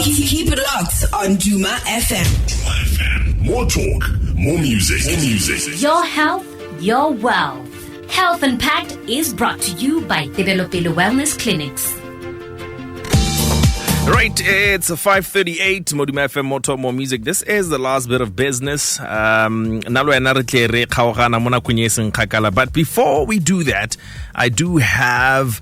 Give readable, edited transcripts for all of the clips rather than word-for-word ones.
Keep it locked on Duma FM. Duma FM. More talk, more music. Your health, your wealth. Health Unpacked is brought to you by Tebelopele Wellness Clinics. Right, it's 5:38. Moduma FM, more talk, more music. This is the last bit of business. But before we do that, I do have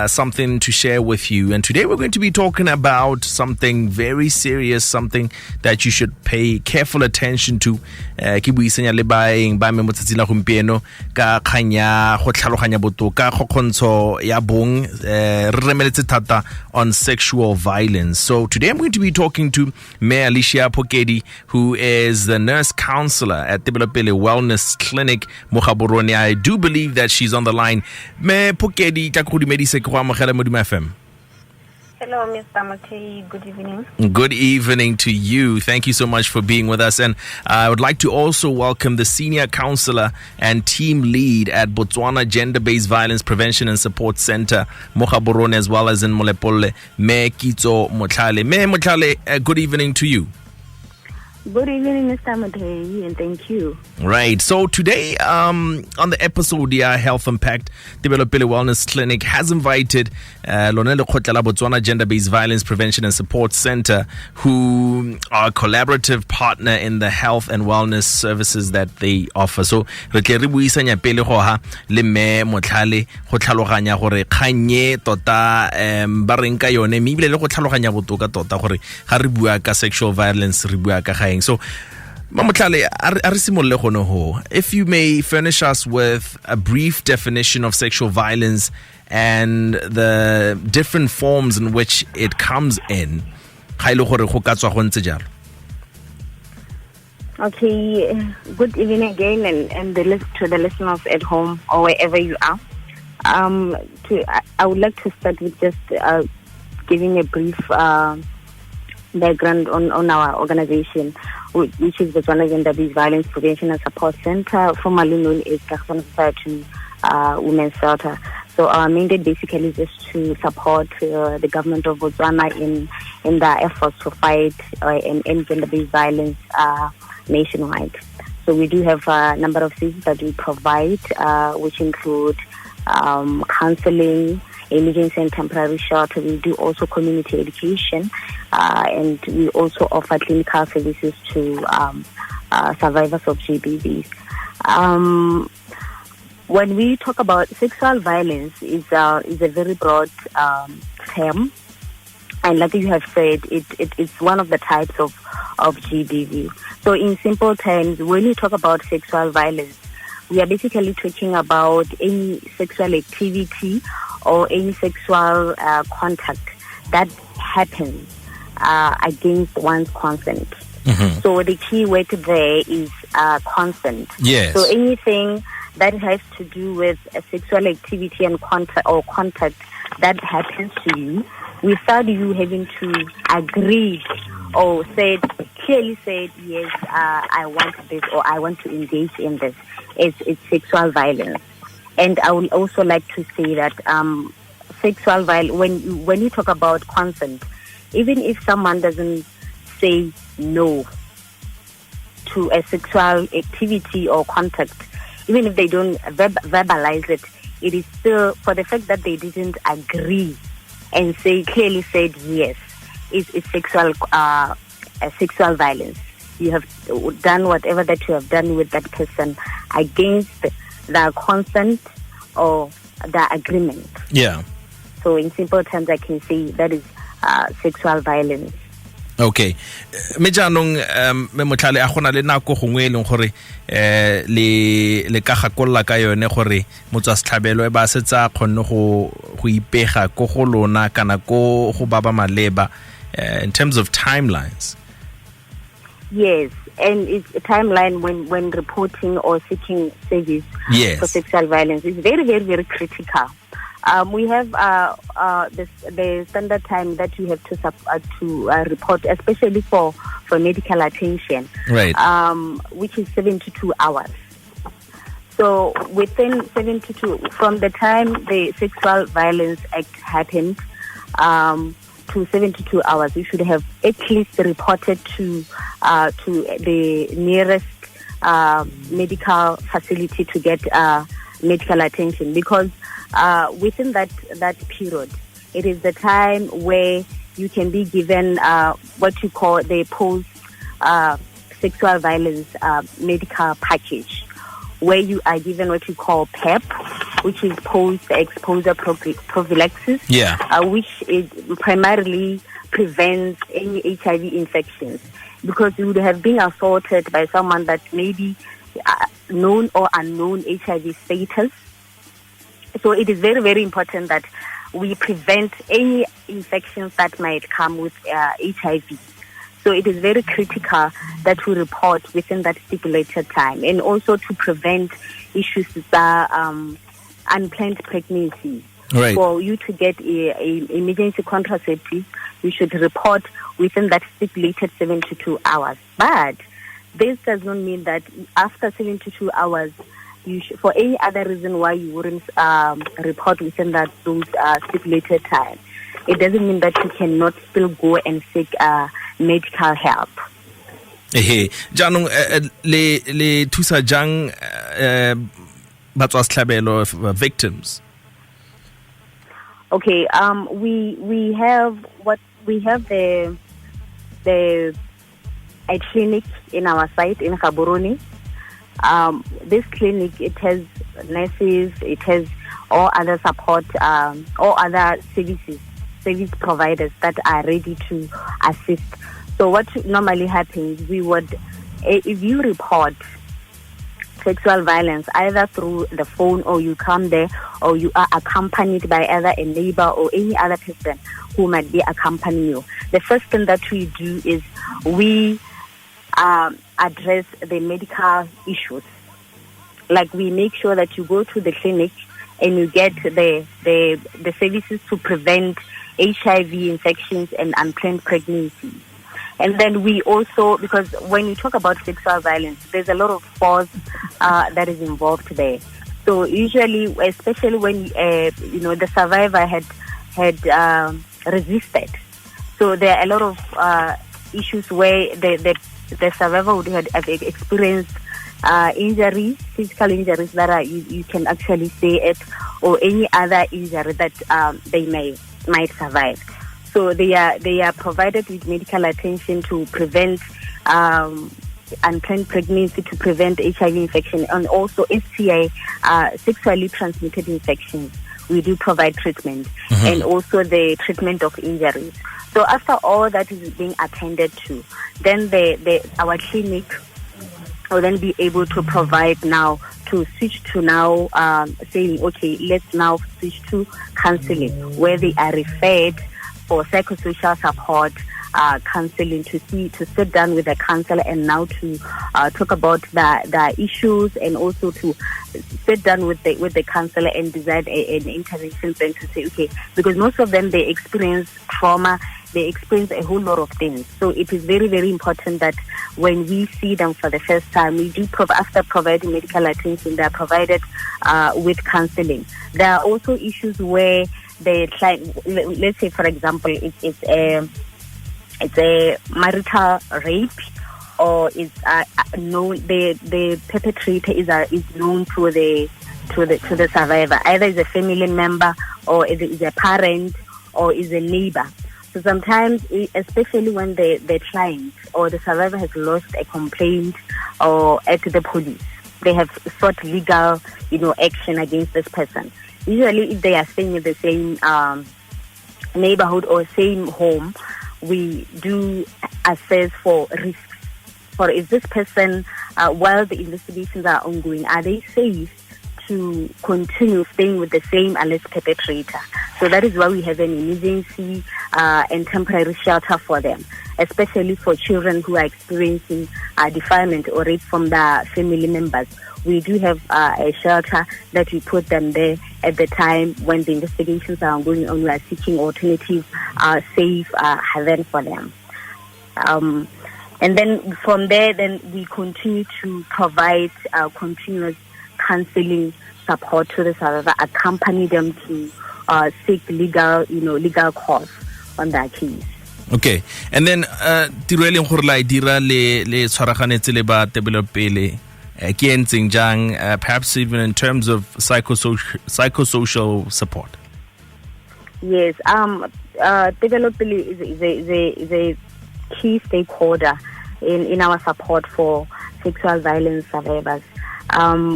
something to share with you. And today we're going to be talking about something very serious, something that you should pay careful attention to. Ke buisanya le baeng ba me motsatsing la gompieno ka khanya go tlhaloganya botoka go khontsho ya bong re remeletse thata on sexual violence. So today I'm going to be talking to Mayor Alicia Pokedi, who is the nurse counselor at Tebelopele Wellness Clinic Mogaborone. I do believe that she's on the line. Mayor Pokedi, Hello, Mr. Matei. Good evening. Good evening to you. Thank you so much for being with us. And I would like to also welcome the senior counselor and team lead at Botswana Gender-Based Violence Prevention and Support Center, Mogaborone, as well as in Molepole, Me Kitso Motlale. Me Motlale, good evening to you. Good evening, Mr. Matei, and thank you. Right. So today, on the episode, Health Unpacked, Tebelopele Wellness Clinic has invited Lonelo Khotla Botswana Gender-Based Violence Prevention and Support Center, who are a collaborative partner in the health and wellness services that they offer. So, re tle re buisanya pele go ha le me motlhale go tlhaloganya gore khanye tota ba reng ka yone me bile le go tlhaloganya botoka tota gore ga re bua ka sexual violence re bua ka gaeng. So if you may furnish us with a brief definition of sexual violence and the different forms in which it comes in. Okay, good evening again, and to the listeners at home or wherever you are. I would like to start with just giving a brief background on our organization, which is the Botswana Gender-Based Violence Prevention and Support Center, formerly known as Kagisono Society Women's Shelter. So our mandate basically is just to support the government of Botswana in their efforts to fight and end gender-based violence nationwide. So we do have a number of services that we provide, which include counseling, emergency and temporary shelter. We do also community education, and we also offer clinical services to survivors of GBVs. When we talk about sexual violence, is a very broad term, and like you have said, it's one of the types of GBV. So in simple terms, when we talk about sexual violence, we are basically talking about any sexual activity or any sexual contact that happens against one's consent. Mm-hmm. So the key word there is consent. Yes. So anything that has to do with a sexual activity and contact that happens to you without you having to agree or clearly said, yes, I want this or I want to engage in this, it's sexual violence. And I would also like to say that sexual violence, when you talk about consent, even if someone doesn't say no to a sexual activity or contact, even if they don't verbalize it, it is still, for the fact that they didn't agree and clearly said yes, it's sexual violence. You have done whatever that you have done with that person against the consent or the agreement. Yeah. So in simple terms, I can say that is sexual violence. Okay. Me jaanong me motlhale a gona le nako gongwe eleng gore le ka gakolla ka yone gore motswasetlhabelo e ba setsa khonne go ipega go go lona kana go baba maleba in terms of timelines. Yes, and it's a timeline when reporting or seeking service for sexual violence is very, very, very critical. We have the standard time that you have to report, especially for medical attention, right? Which is 72 hours. So within 72, from the time the Sexual Violence Act happened, to 72 hours, you should have at least reported to the nearest medical facility to get medical attention, because within that period, it is the time where you can be given what you call the post sexual violence medical package, where you are given what you call PEP, which is post-exposure prophylaxis, which primarily prevents any HIV infections, because you would have been assaulted by someone that may be known or unknown HIV status. So it is very, very important that we prevent any infections that might come with HIV. So it is very critical that we report within that stipulated time, and also to prevent issues with unplanned pregnancy. Right. For you to get a emergency contraceptive, you should report within that stipulated 72 hours. But this does not mean that after 72 hours, for any other reason why you wouldn't report within those stipulated time, it doesn't mean that you cannot still go and seek medical help. Janong le thusa jang batswasetlhabelo victims. Okay, we have a clinic in our site in Gaborone. This clinic, it has nurses, it has all other support, all other service providers that are ready to assist. So what normally happens, if you report sexual violence either through the phone, or you come there, or you are accompanied by either a neighbor or any other person who might be accompanying you, the first thing that we do is we address the medical issues. Like, we make sure that you go to the clinic and you get the services to prevent HIV infections and unplanned pregnancy. And then we also, because when you talk about sexual violence, there's a lot of force that is involved there. So usually, especially when the survivor had resisted, so there are a lot of issues where the survivor would have experienced injuries, physical injuries that you can actually say it, or any other injury that they might survive. So they are provided with medical attention to prevent unplanned pregnancy, to prevent HIV infection, and also STI, sexually transmitted infections. We do provide treatment, and also the treatment of injuries. So after all that is being attended to, then our clinic will then be able to provide now, to switch to now saying, okay, let's now switch to counseling, where they are referred for psychosocial support, counseling, to sit down with the counselor and now to talk about the issues, and also to sit down with the counselor and design an intervention plan to say, okay, because most of them, they experience trauma, they experience a whole lot of things. So it is very, very important that when we see them for the first time, we do after providing medical attention, they are provided with counseling. There are also issues where the client, let's say for example, it's a marital rape, or it's known, the perpetrator is known to the survivor, either is a family member, or is a parent, or is a neighbor. So sometimes, especially when the client or the survivor has lost a complaint or at the police, they have sought legal action against this person. Usually, if they are staying in the same neighborhood or same home, we do assess for risks. For is this person, while the investigations are ongoing, are they safe to continue staying with the same alleged perpetrator? So that is why we have an emergency and temporary shelter for them, especially for children who are experiencing defilement or rape from their family members. We do have a shelter that we put them there at the time when the investigations are ongoing, and we are seeking alternative, safe haven for them. And then from there, then we continue to provide continuous counseling support to the survivor, accompany them to seek legal course their case. Okay, and then tiro e leng gore la dira le tshwaraganetse le ba Tebelopele ke entseng jang, perhaps even in terms of psychosocial support. Yes, Tebelopele is a key stakeholder in our support for sexual violence survivors.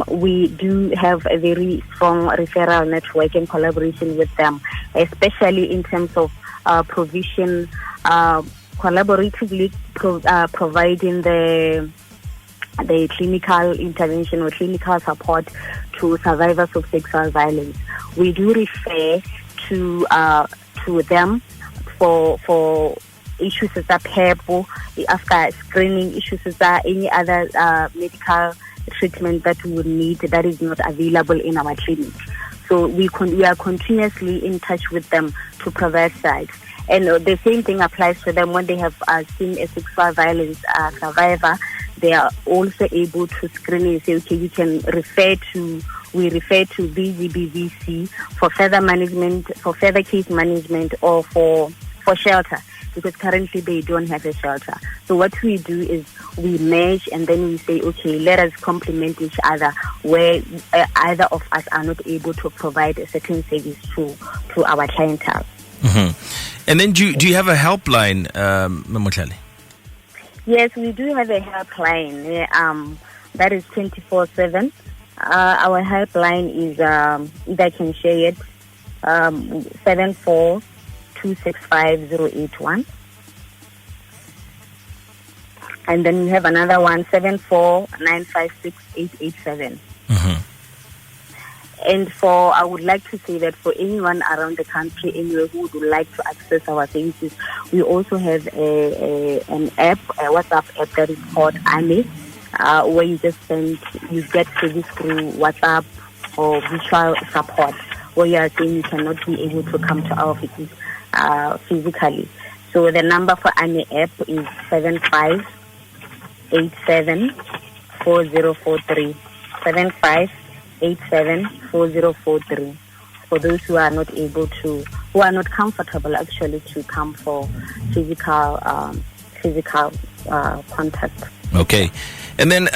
We do have a very strong referral network and collaboration with them, especially in terms of provision, collaboratively providing the clinical intervention or clinical support to survivors of sexual violence. We do refer to them for issues as a PEPFAR, after screening issues as any other medical treatment that we would need that is not available in our clinic. So we are continuously in touch with them to provide sites. And the same thing applies to them when they have seen a sexual violence survivor. They are also able to screen and say, okay, we refer to VGBVC for further management, for further case management, or for shelter, because currently they don't have a shelter. So what we do is we merge, and then we say, okay, let us complement each other where either of us are not able to provide a certain service to our clientele. Mm-hmm. And then do you have a helpline, Mamotlale? Yes, we do have a helpline that is 24/7. Our helpline is, if I can share it, 74265081. And then we have another one, 749568887. Mm-hmm. And I would like to say that for anyone around the country, anywhere who would like to access our services, we also have an app, a WhatsApp app that is called AME, where you get service through WhatsApp or visual support, where you are saying you cannot be able to come to our offices physically. So the number for AME app is 75874043. 75874043. For those who are not comfortable actually to come for physical contact. Okay. And then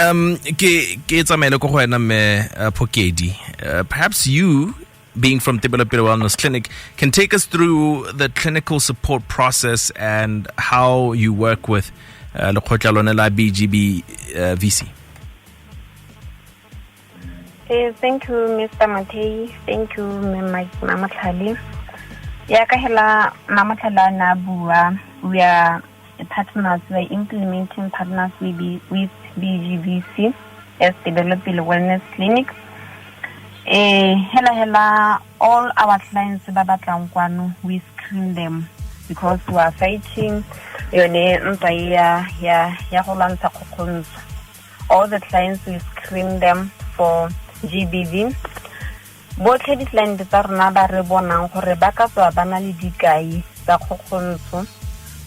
perhaps you, being from Tebelopele Wellness Clinic, can take us through the clinical support process and how you work with BGB VC. Thank you, Mr. Matei. Thank you, Mama Khali. Ya ka hela Mama Khala na bua, we are partners, we are implementing partners with BGVC as Tebelopele Wellness Clinic. Hela all our clients we screen them because we are fighting all the clients we screen them for GBV. Both headline tsa rona ba re bonang gore ba ka tswa bana le dikai tsa khokhontsho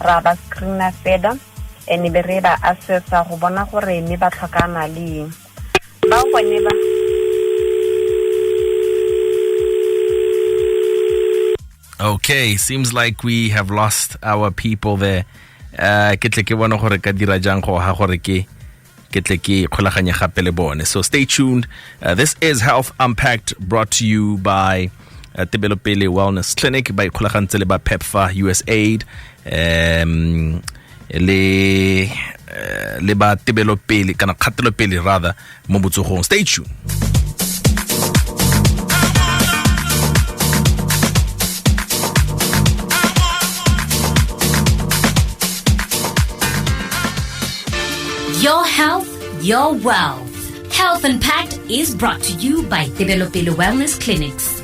ra ba screena feda ene be re ba assessa go bona gore ne ba tlhokana le ba go ne ba. Okay, seems like we have lost our people there. Ke tle ke bona gore ka dira jang go ha gore ke so stay tuned. This is Health Unpacked, brought to you by Tebelopele Wellness Clinic, by PEPFAR, USAID, le ba Tebelopele kana Katelopele rather mo botsogong. Stay tuned. Your health, your wealth. Health Unpacked is brought to you by Tebelopele Wellness Clinics.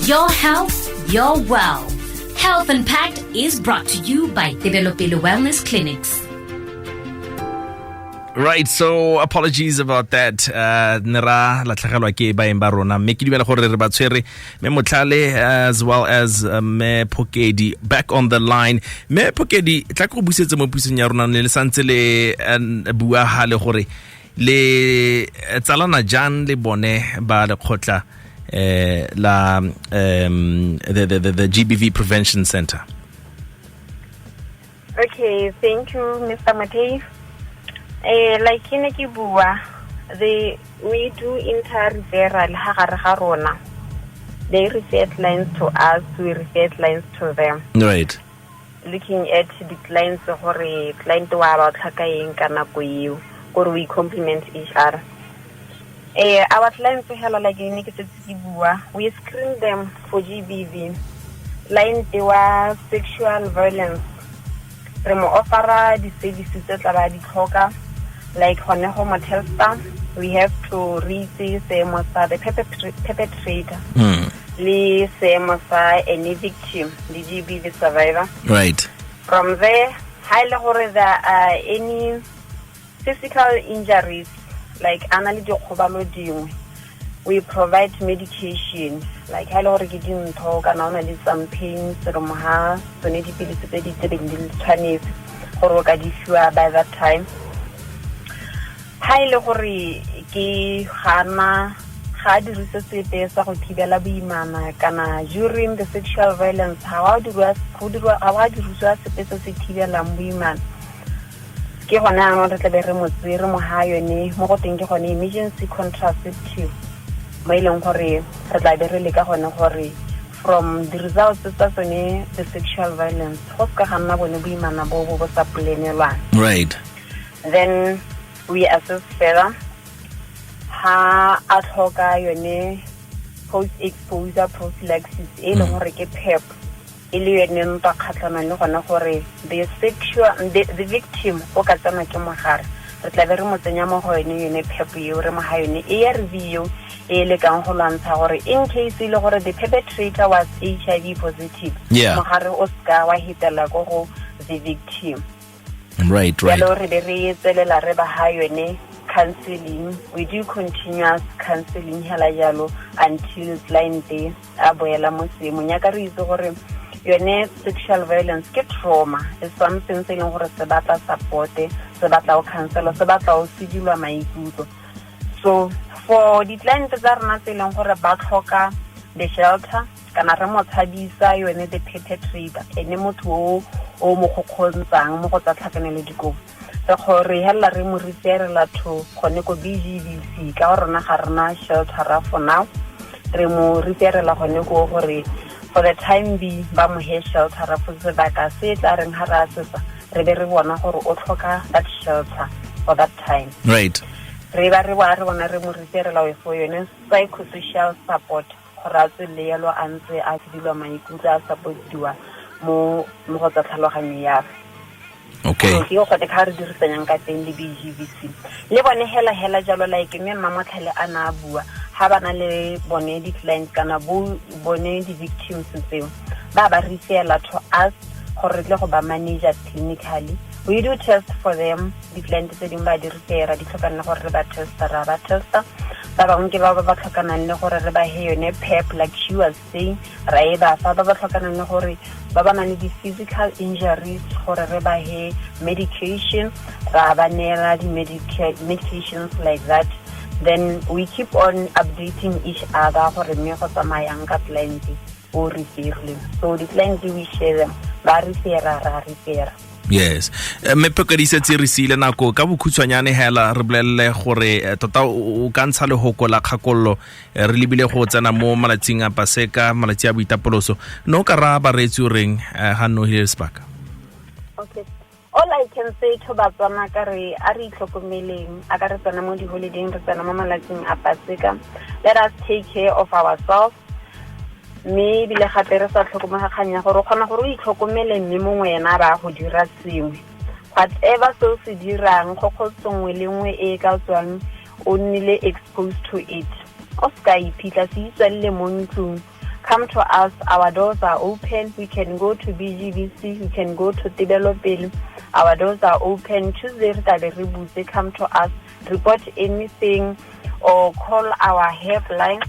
Your health, your wealth. Health Unpacked is brought to you by Tebelopele Wellness Clinics. Right, so apologies about that. Nera la tlhagelwa ke baeng ba rona. Me ke dumela gore re ba tshwere me Motlhale as well as me Phokedi back on the line. Me Phokedi tla go busetse mo puseng ya rona le santse le bua ha le gore le tsalana jang le bone ba le khotla la the GBV Prevention Center. Okay, thank you, Mr. Matei. Like in Kibua, we do inter-referral ha rona. They refer clients to us, we refer clients to them. Right. Looking at the clients for a client to about Hakayin Kanakuyu, or we complement each other. Our clients like in Kibua, we screen them for GBV. Clients they were sexual violence. Re mo offer the services that are the like home health staff, we have to read the perpetrator, the same as any victim, the GBV survivor. Right. From there, highly there are any physical injuries like analytic, we provide medication like highly getting talk and only some pains from her, so need to be or by that time. Highly hori ki hana had resuscitate sa go thibela boimana kana during the sexual violence how do we se se thibela boimana ke gona no re tle re mo tsere mo ha yone mo go teng ke gone emergency contraceptive mo ileng gore re tla be re le ka gone gore from the results tsa tsone the sexual violence go ska ganna bone boimana bo sa planelwa. Right. Then we assess further ha ad hoc yone post-exposure prophylaxis e leng gore ke PEP e le yone nta khatlana le gona gore the victim o ka tsana ke mogare re tla be re mo tsenya mo go yone PEP yo re mo ha yone ARV yo e le kang go lwantsha gore in case ile gore the perpetrator was HIV positive mogare o ska wa hitela go the victim. Right. Counseling. We do continuous counseling until client day. Your sexual violence get trauma is something saying or sabata support, sabata counsel, sabata sigula maikuto. So for the clients that are not saying for a back hoka, the shelter, kana re mo tshadisa yone the perpetrator ene motho o mo khokhontsang mo go tsa tlhakanelo dikobo re gore hela re mo referela to gone ko BGVC ka rona ga rena shelter for now re mo referela gone ko gore for the time be ba mo he shelter for sebaka se tla reng ha ra sesa re be re bona gore o tlhoka that shelter for that time. Right. Re ba re bona re mo referela for yone psychosocial support ratse le yalo antse a dilwa maikutla a supportiwa mo go tsa tlhaloganyo ya. Okay. Ke go te ka re dirisanyang ka teng le BGVC le bone hela jalo like me Mamotlhale ana bua ha bana le bone di clients kana bone di victims tseo ba referela to us gore tle go ba manage clinically. We do test for them the clients tse ding ba di referela di tlhokana gore ba testa ba bangwe ke ba tlhokanang le gore re ba he yone PEP like she was saying ra e ba fa ba tlhokanang le gore ba ba nang le physical injuries gore re ba he medication ra ba nela di medications like that. Then we keep on updating each other gore me go tsamayang ka client o referle so the clients we share them ba refer. Yes. Me Phokedi setse re sile nako ka bokhutshwanyane hela re bolelle gore tota o ka ntsha le hokola khakollo re libile go tsena mo malatsing a paseka malatsi a boitapoloso no ka ra ba retsi o reng ha no Hillspark. Okay. All I can say to batswana ka re a re itlhokomeleng a ka re tsena mo di holiday re tsena mo malatsing a paseka. Let us take care of ourselves. Me bile gape re sa tlhokomaganya gore gona gore o itlhokomele mme mongwe ena ba go dira sengwe whatever so se dirang go khotsongwe le ngwe e ka tswang o nnile exposed to it o ska ipitla se itswelle mo ntlong. Come to us, our doors are open. We can go to BGVC, we can go to Tebelopele. Our doors are open. Tuesday, they come to us, report anything, or call our helpline.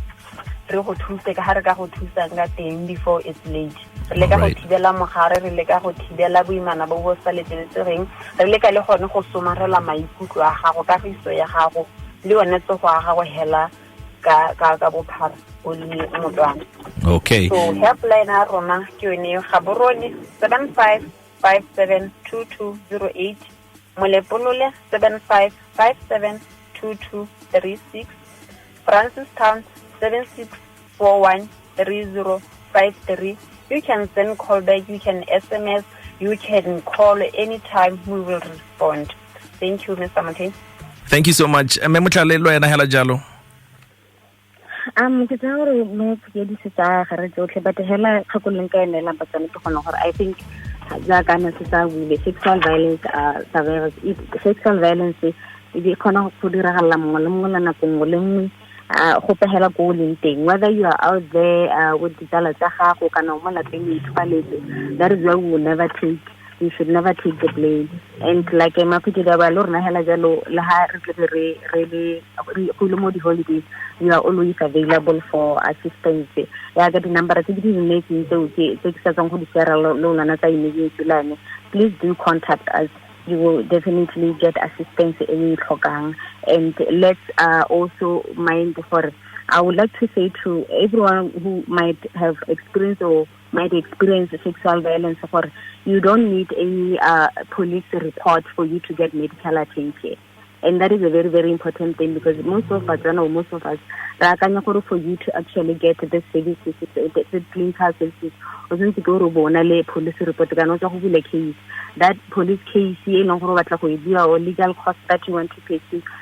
Before it's late. Re leka go thibela mogare, re leka go thibela boimana bo bo saletseng, re leka le gone go somarela maikutlo a gago ka giso ya gago le one tso go a gago hela ka bophara o le motwana. Okay. So helpline a rona ke yone ga borone 75572208, Molepolole 75572236, Francistown 76413053. You can send call back, you can SMS, you can call anytime, we will respond. Thank you, Mr. Mate. Thank you so much. Memotlale lo ena hela jalo. Ke tsa gore mo ke di setsa gare tsotlhe but hela khakoleng ka ene la batsana ke gona gore I think ja kana se tsa bule sexual violence e di khona go diragala mongwe le mongwe la nako ngwe le ngwe go pehela go leng teng, whether you are out there with the dala tsa gago kana o mola teng itfaletse. That is why we should never take the blame. And like mapitida ba lorna hela jalo la ha re go mo di holidays, we are always available for assistance. Ya ga di number tse di making tse ke sa tsang go di share lo lana tsa immediate lane. Please do contact us. You will definitely get assistance in Khogang. And let's also mind for, I would like to say to everyone who might have experienced or might experience sexual violence, for you don't need any police report for you to get medical attention. And that is a very, very important thing, because most of us, for you to actually get the services, the clinical services, wasn't to go to police report, that police case, or legal cost that you want to pay,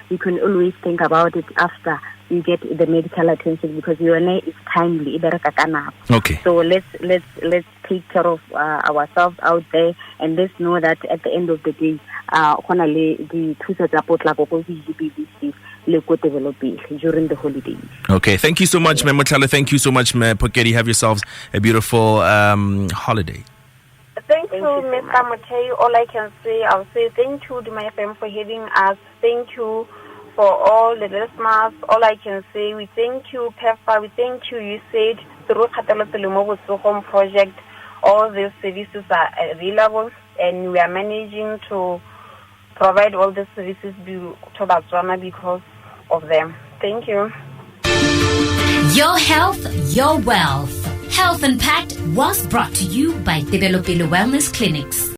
you can always think about it after you get the medical attention, because your name is timely. Okay. So let's take care of ourselves out there, and let's know that at the end of the day, during the holidays. Okay, thank you so much, Memotlale. Thank you so much, Pokedi. Have yourselves a beautiful holiday. Thank you, Mr. Matei. All I can say, I'll say thank you to my family for having us. Thank you for all the listeners. All I can say, we thank you, PEPFAR. We thank you, USAID, through Tebelopele Home Project. All these services are available, and we are managing to provide all the services to Botswana because of them. Thank you. Your health, your wealth. Health Unpacked was brought to you by Tebelopele Wellness Clinics.